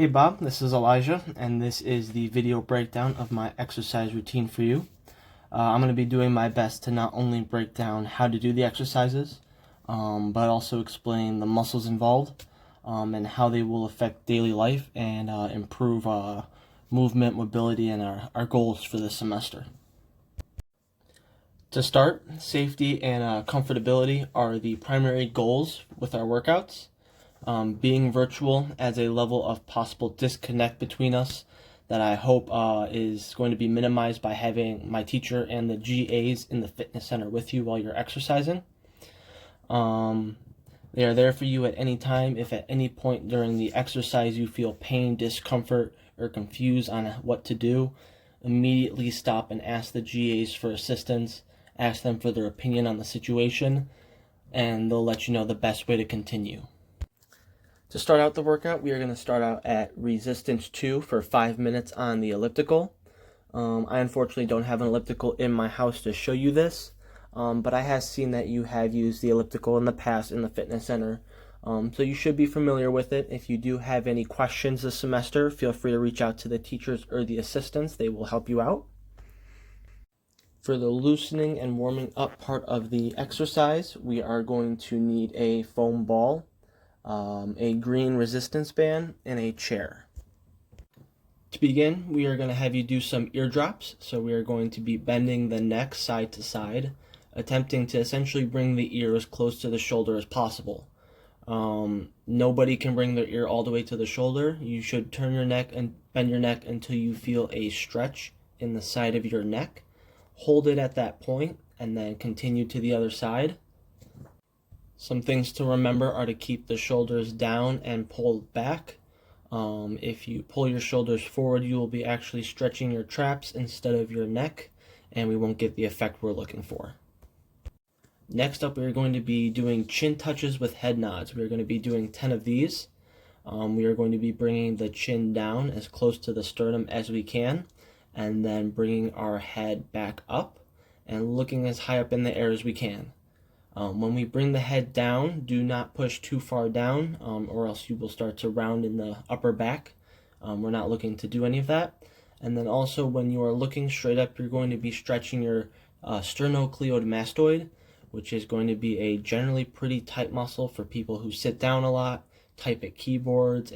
Hey Bob, this is Elijah, and this is the video breakdown of my exercise routine for you. I'm going to be doing my best to not only break down how to do the exercises, but also explain the muscles involved and how they will affect daily life and improve movement, mobility, and our goals for this semester. To start, safety and comfortability are the primary goals with our workouts. Being virtual adds a level of possible disconnect between us that I hope is going to be minimized by having my teacher and the GAs in the fitness center with you while you're exercising. They are there for you at any time. If at any point during the exercise you feel pain, discomfort, or confused on what to do, immediately stop and ask the GAs for assistance. Ask them for their opinion on the situation, and they'll let you know the best way to continue. To start out the workout, we are going to start out at resistance 2 for 5 minutes on the elliptical. I unfortunately don't have an elliptical in my house to show you this, but I have seen that you have used the elliptical in the past in the fitness center, so you should be familiar with it. If you do have any questions this semester, feel free to reach out to the teachers or the assistants. They will help you out. For the loosening and warming up part of the exercise, we are going to need a foam ball, a green resistance band, and a chair. To begin, we are going to have you do some ear drops. So we are going to be bending the neck side to side, attempting to essentially bring the ear as close to the shoulder as possible. Nobody can bring their ear all the way to the shoulder. You should turn your neck and bend your neck until you feel a stretch in the side of your neck. Hold it at that point and then continue to the other side. Some things to remember are to keep the shoulders down and pulled back. If you pull your shoulders forward, you will be actually stretching your traps instead of your neck, and we won't get the effect we're looking for. Next up, we're going to be doing chin touches with head nods. We're going to be doing 10 of these. We are going to be bringing the chin down as close to the sternum as we can, and then bringing our head back up and looking as high up in the air as we can. When we bring the head down, do not push too far down, or else you will start to round in the upper back. We're not looking to do any of that. And then also, when you are looking straight up, you're going to be stretching your sternocleidomastoid, which is going to be a generally pretty tight muscle for people who sit down a lot, type at keyboards.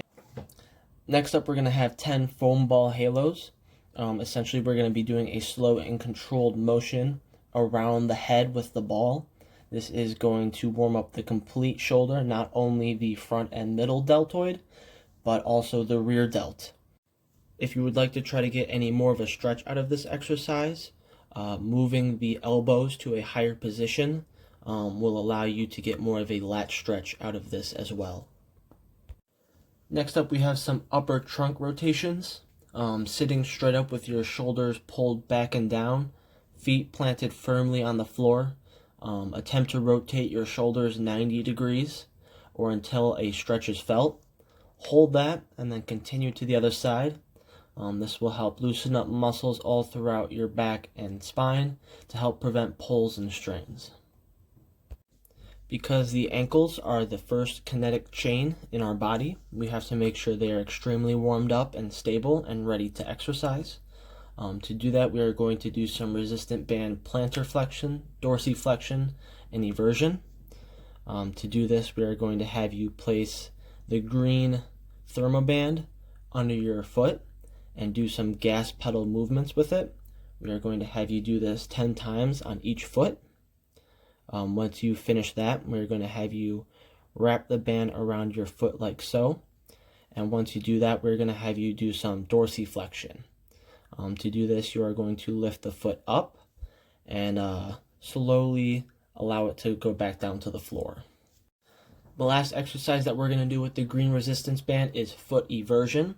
Next up, we're going to have 10 foam ball halos. Essentially, we're going to be doing a slow and controlled motion around the head with the ball. This is going to warm up the complete shoulder, not only the front and middle deltoid, but also the rear delt. If you would like to try to get any more of a stretch out of this exercise, moving the elbows to a higher position will allow you to get more of a lat stretch out of this as well. Next up, we have some upper trunk rotations. Sitting straight up with your shoulders pulled back and down, feet planted firmly on the floor. Attempt to rotate your shoulders 90 degrees or until a stretch is felt. Hold that and then continue to the other side. This will help loosen up muscles all throughout your back and spine to help prevent pulls and strains. Because the ankles are the first kinetic chain in our body, we have to make sure they are extremely warmed up and stable and ready to exercise. To do that, we are going to do some resistant band plantar flexion, dorsiflexion, and eversion. To do this, we are going to have you place the green thermoband under your foot and do some gas pedal movements with it. We are going to have you do this 10 times on each foot. Once you finish that, we're going to have you wrap the band around your foot like so. And once you do that, we're going to have you do some dorsiflexion. To do this, you are going to lift the foot up and slowly allow it to go back down to the floor. The last exercise that we're going to do with the green resistance band is foot eversion.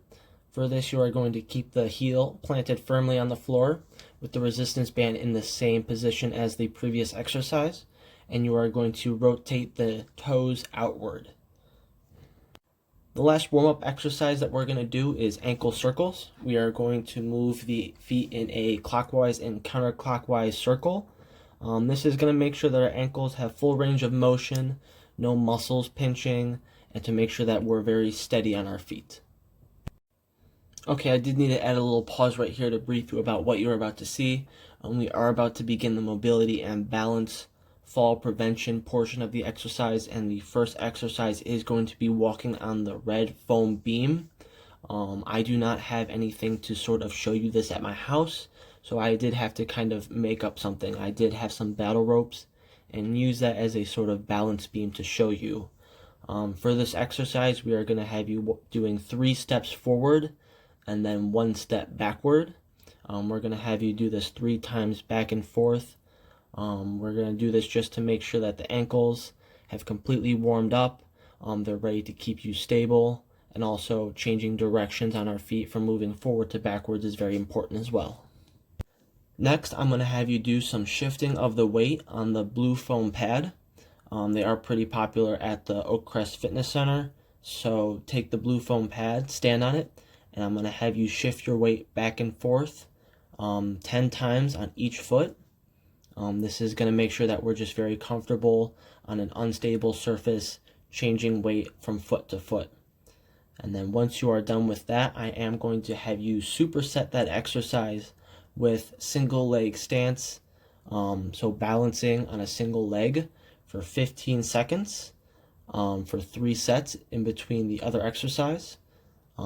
For this, you are going to keep the heel planted firmly on the floor with the resistance band in the same position as the previous exercise, and you are going to rotate the toes outward. The last warm-up exercise that we're going to do is ankle circles. We are going to move the feet in a clockwise and counterclockwise circle. This is going to make sure that our ankles have full range of motion, no muscles pinching, and to make sure that we're very steady on our feet. Okay, I did need to add a little pause right here to brief you about what you're about to see. We are about to begin the mobility and balance fall prevention portion of the exercise, and the first exercise is going to be walking on the red foam beam. I do not have anything to sort of show you this at my house, so I did have to kind of make up something. I did have some battle ropes and use that as a sort of balance beam to show you. For this exercise, we are going to have you doing 3 steps forward and then 1 step backward. We're going to have you do this 3 times back and forth. We're going to do this just to make sure that the ankles have completely warmed up. They're ready to keep you stable, and also changing directions on our feet from moving forward to backwards is very important as well. Next, I'm going to have you do some shifting of the weight on the blue foam pad. They are pretty popular at the Oakcrest Fitness Center. So take the blue foam pad, stand on it, and I'm going to have you shift your weight back and forth 10 times on each foot. This is going to make sure that we're just very comfortable on an unstable surface, changing weight from foot to foot. And then once you are done with that, I am going to have you superset that exercise with single leg stance. So balancing on a single leg for 15 seconds for 3 sets in between the other exercise.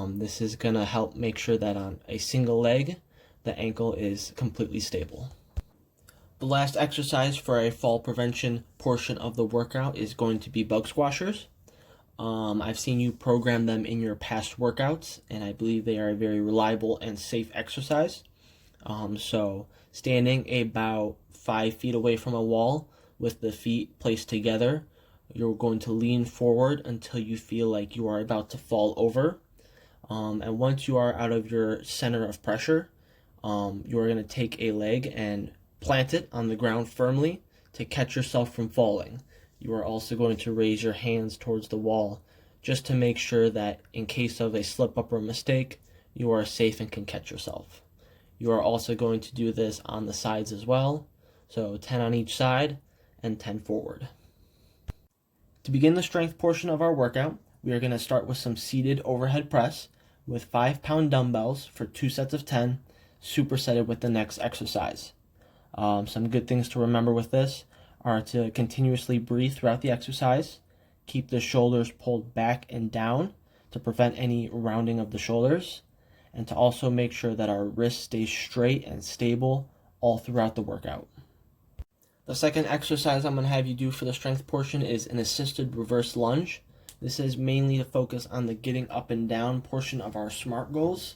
This is going to help make sure that on a single leg, the ankle is completely stable. The last exercise for a fall prevention portion of the workout is going to be bug squashers. I've seen you program them in your past workouts, and I believe they are a very reliable and safe exercise. So standing about 5 feet away from a wall with the feet placed together, you're going to lean forward until you feel like you are about to fall over. And once you are out of your center of pressure, you are going to take a leg and plant it on the ground firmly to catch yourself from falling. You are also going to raise your hands towards the wall just to make sure that in case of a slip up or mistake, you are safe and can catch yourself. You are also going to do this on the sides as well, so 10 on each side and 10 forward. To begin the strength portion of our workout, we are going to start with some seated overhead press with 5-pound dumbbells for 2 sets of 10, supersetted with the next exercise. Some good things to remember with this are to continuously breathe throughout the exercise, keep the shoulders pulled back and down to prevent any rounding of the shoulders, and to also make sure that our wrist stays straight and stable all throughout the workout. The second exercise I'm going to have you do for the strength portion is an assisted reverse lunge. This is mainly to focus on the getting up and down portion of our SMART goals.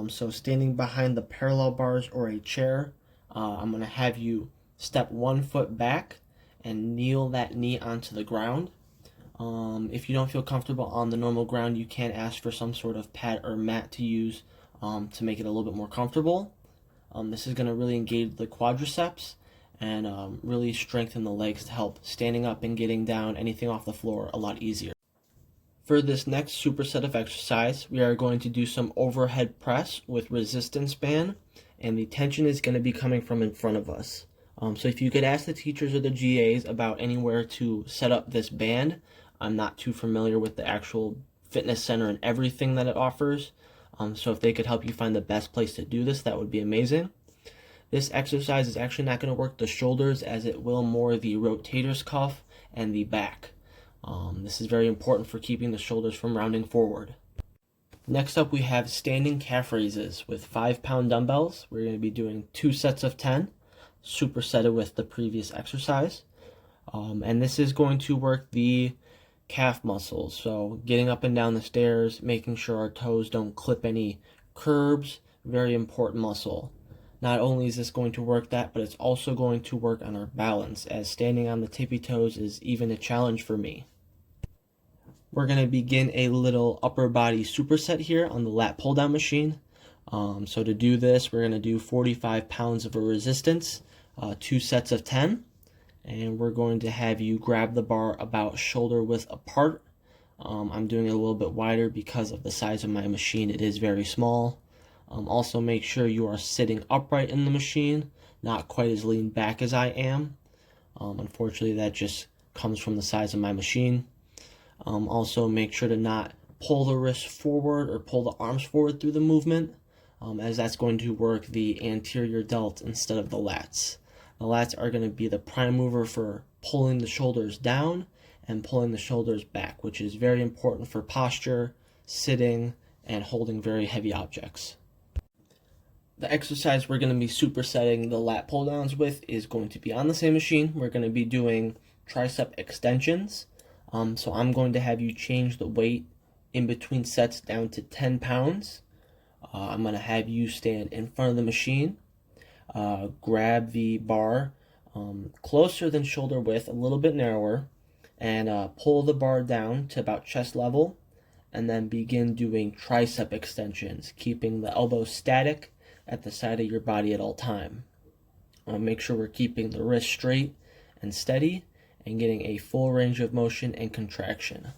So standing behind the parallel bars or a chair, I'm going to have you step 1 foot back and kneel that knee onto the ground. If you don't feel comfortable on the normal ground, you can ask for some sort of pad or mat to use to make it a little bit more comfortable. This is going to really engage the quadriceps and really strengthen the legs to help standing up and getting down anything off the floor a lot easier. For this next superset of exercise, we are going to do some overhead press with resistance band, and the tension is going to be coming from in front of us. So if you could ask the teachers or the GAs about anywhere to set up this band, I'm not too familiar with the actual fitness center and everything that it offers. So if they could help you find the best place to do this, that would be amazing. This exercise is actually not going to work the shoulders, as it will more the rotator's cuff and the back. This is very important for keeping the shoulders from rounding forward. Next up, we have standing calf raises with 5-pound dumbbells. We're going to be doing 2 sets of 10, supersetted with the previous exercise. And this is going to work the calf muscles. So getting up and down the stairs, making sure our toes don't clip any curbs, very important muscle. Not only is this going to work that, but it's also going to work on our balance, as standing on the tippy toes is even a challenge for me. We're going to begin a little upper body superset here on the lat pull down machine. So to do this, we're going to do 45 pounds of a resistance, 2 sets of 10. And we're going to have you grab the bar about shoulder width apart. I'm doing it a little bit wider because of the size of my machine. It is very small. Also make sure you are sitting upright in the machine, not quite as lean back as I am. Unfortunately, that just comes from the size of my machine. Also make sure to not pull the wrist forward or pull the arms forward through the movement, as that's going to work the anterior delt instead of the lats. The lats are going to be the prime mover for pulling the shoulders down and pulling the shoulders back, which is very important for posture, sitting, and holding very heavy objects. The exercise we're going to be supersetting the lat pull downs with is going to be on the same machine. We're going to be doing tricep extensions. So I'm going to have you change the weight in between sets down to 10 pounds. I'm going to have you stand in front of the machine, grab the bar closer than shoulder width, a little bit narrower, and pull the bar down to about chest level, and then begin doing tricep extensions, keeping the elbows static at the side of your body at all time. Make sure we're keeping the wrist straight and steady and getting a full range of motion and contraction.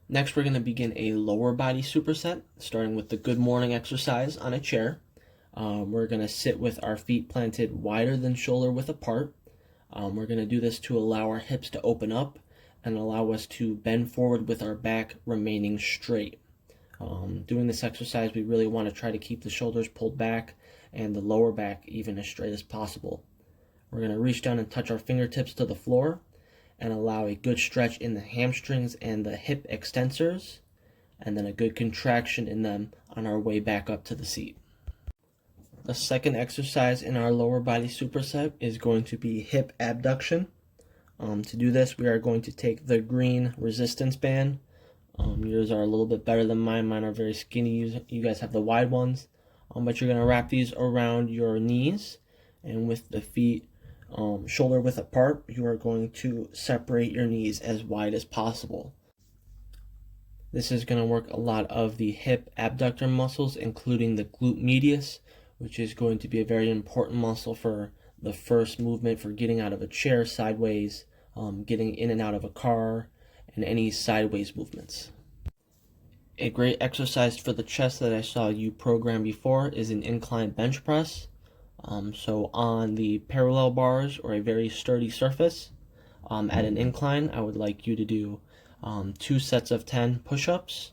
Next, we're going to begin a lower body superset, starting with the good morning exercise on a chair. We're going to sit with our feet planted wider than shoulder width apart. We're going to do this to allow our hips to open up and allow us to bend forward with our back remaining straight. Doing this exercise, we really want to try to keep the shoulders pulled back and the lower back even as straight as possible. We're going to reach down and touch our fingertips to the floor and allow a good stretch in the hamstrings and the hip extensors, and then a good contraction in them on our way back up to the seat. The second exercise in our lower body superset is going to be hip abduction. To do this, we are going to take the green resistance band. Yours are a little bit better than mine. Mine are very skinny. You guys have the wide ones. But you're going to wrap these around your knees, and with the feet shoulder width apart, you are going to separate your knees as wide as possible. This is going to work a lot of the hip abductor muscles, including the glute medius, which is going to be a very important muscle for the first movement, for getting out of a chair sideways, getting in and out of a car, and any sideways movements. A great exercise for the chest that I saw you program before is an incline bench press. So on the parallel bars or a very sturdy surface, at an incline, I would like you to do 2 sets of 10 push-ups,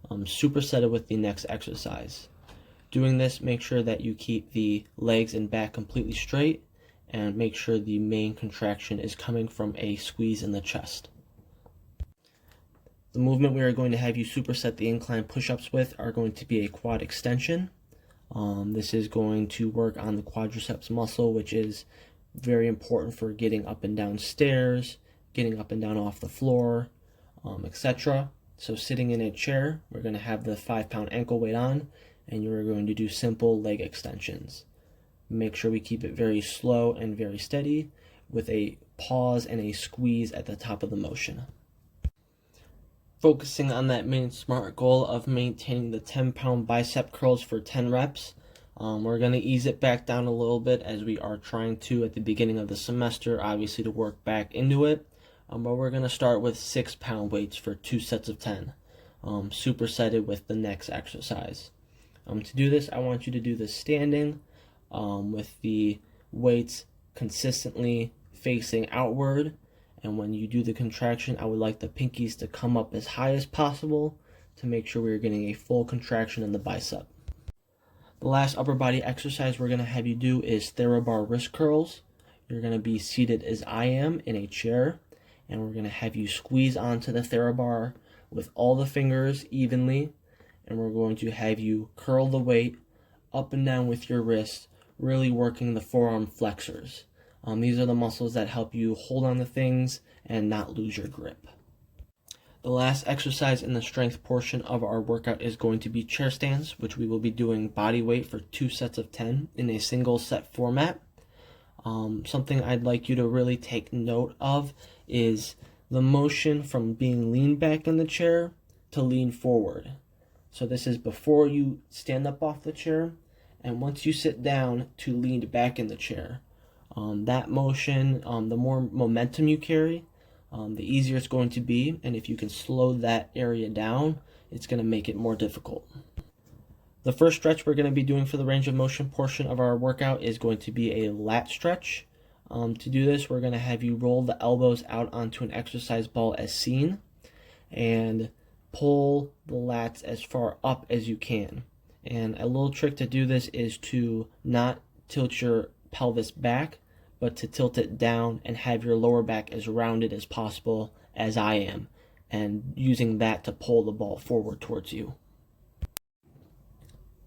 supersetted with the next exercise. Doing this, make sure that you keep the legs and back completely straight, and make sure the main contraction is coming from a squeeze in the chest. The movement we are going to have you superset the incline push-ups with are going to be a quad extension. This is going to work on the quadriceps muscle, which is very important for getting up and down stairs, getting up and down off the floor, etc. So sitting in a chair, we're going to have the 5-pound ankle weight on, and you're going to do simple leg extensions. Make sure we keep it very slow and very steady, with a pause and a squeeze at the top of the motion. Focusing on that main SMART goal of maintaining the 10-pound bicep curls for 10 reps. We're going to ease it back down a little bit, as we are trying to at the beginning of the semester, obviously, to work back into it. But we're going to start with 6-pound weights for 2 sets of 10, supersetted with the next exercise. To do this, I want you to do this standing, with the weights consistently facing outward. And when you do the contraction, I would like the pinkies to come up as high as possible to make sure we're getting a full contraction in the bicep. The last upper body exercise we're going to have you do is TheraBar wrist curls. You're going to be seated as I am in a chair, and we're going to have you squeeze onto the TheraBar with all the fingers evenly, and we're going to have you curl the weight up and down with your wrist, really working the forearm flexors. These are the muscles that help you hold on to things and not lose your grip. The last exercise in the strength portion of our workout is going to be chair stands, which we will be doing body weight for 2 sets of 10 in a single set format. Something I'd like you to really take note of is the motion from being leaned back in the chair to lean forward. So this is before you stand up off the chair, and once you sit down to lean back in the chair. That motion, the more momentum you carry, the easier it's going to be, and if you can slow that area down, it's going to make it more difficult. The first stretch we're going to be doing for the range of motion portion of our workout is going to be a lat stretch. To do this, we're going to have you roll the elbows out onto an exercise ball as seen, and pull the lats as far up as you can. And a little trick to do this is to not tilt your pelvis back, but to tilt it down and have your lower back as rounded as possible, as I am, and using that to pull the ball forward towards you.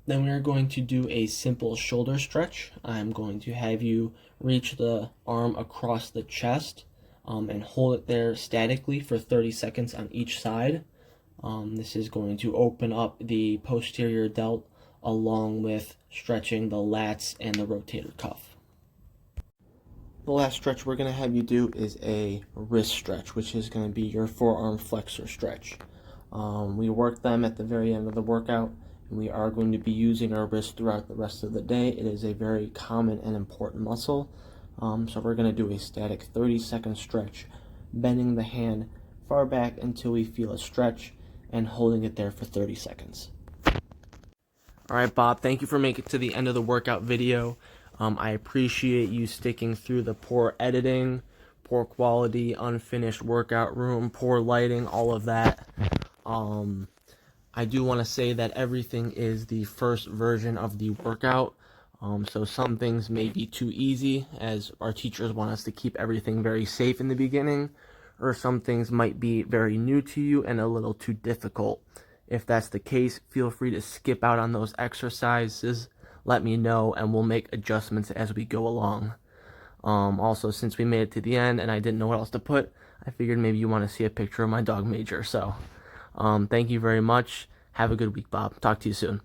Then we are going to do a simple shoulder stretch. I'm going to have you reach the arm across the chest and hold it there statically for 30 seconds on each side. This is going to open up the posterior delt along with stretching the lats and the rotator cuff. The last stretch we're going to have you do is a wrist stretch, which is going to be your forearm flexor stretch. We work them at the very end of the workout, and we are going to be using our wrist throughout the rest of the day. It is a very common and important muscle. So we're going to do a static 30-second stretch, bending the hand far back until we feel a stretch and holding it there for 30 seconds. All right, Bob, thank you for making it to the end of the workout video. I appreciate you sticking through the poor editing, poor quality, unfinished workout room, poor lighting, all of that. I do want to say that everything is the first version of the workout. So some things may be too easy, as our teachers want us to keep everything very safe in the beginning, or some things might be very new to you and a little too difficult. If that's the case, feel free to skip out on those exercises. Let me know, and we'll make adjustments as we go along. Also, since we made it to the end and I didn't know what else to put, I figured maybe you want to see a picture of my dog Major. So, thank you very much. Have a good week, Bob. Talk to you soon.